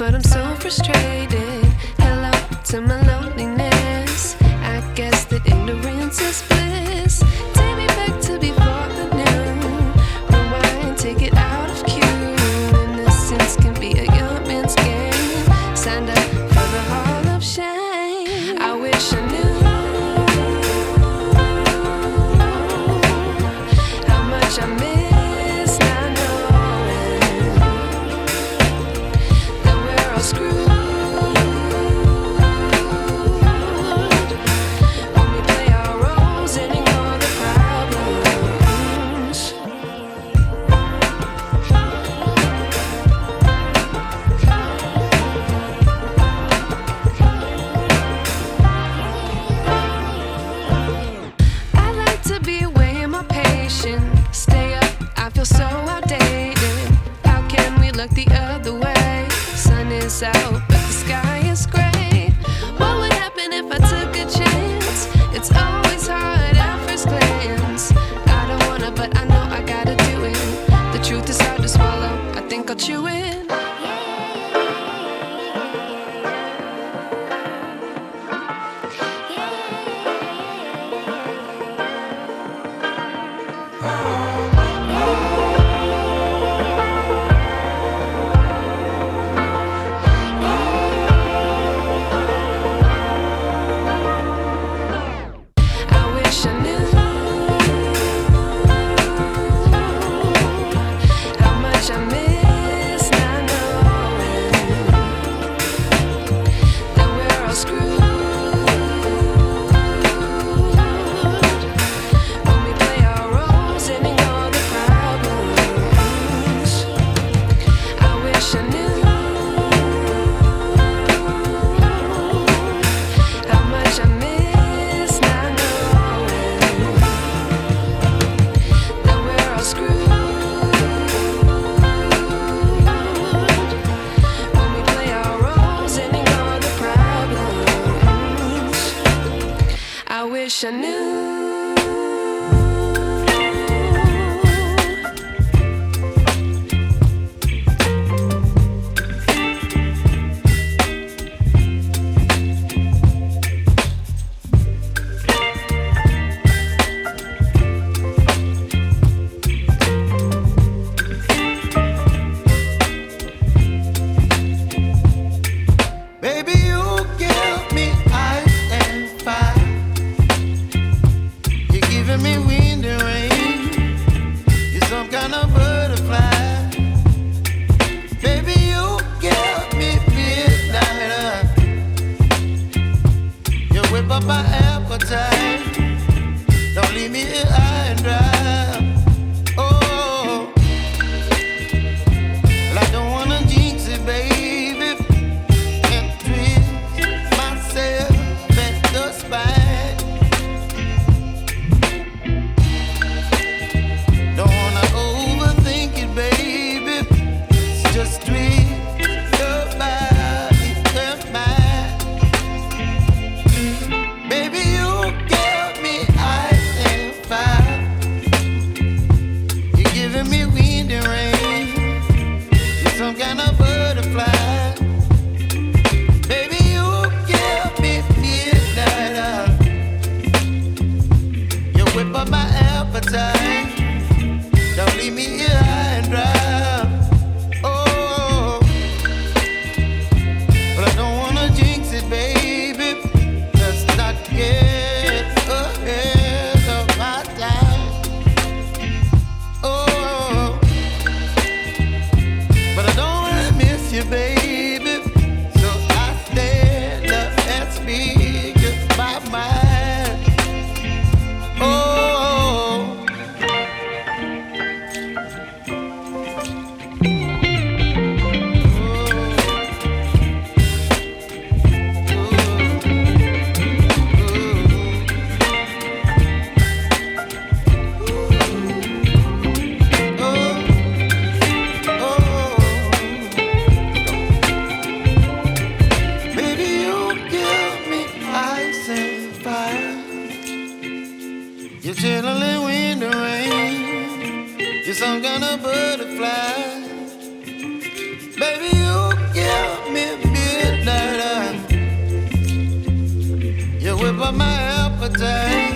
but I'm so frustrated. Hello to my loneliness. I guess that ignorance is bliss. Take me back to before I knew. Rewind, take it out of cue. Innocence can be a young man's game. Signed up for the hall of shame. I wish I knew how much I miss not knowing that we're all screwed. Stay up, I feel so outdated. How can we look the other way? Sun is out, but the sky is gray. What would happen if I took a chance? It's always hard at first glance. I don't wanna, but I know I gotta do it. The truth is hard to swallow, I think I'll chew it. I wish I knew. Baby, you give me ice and fire. me midnight. You whip up my appetite.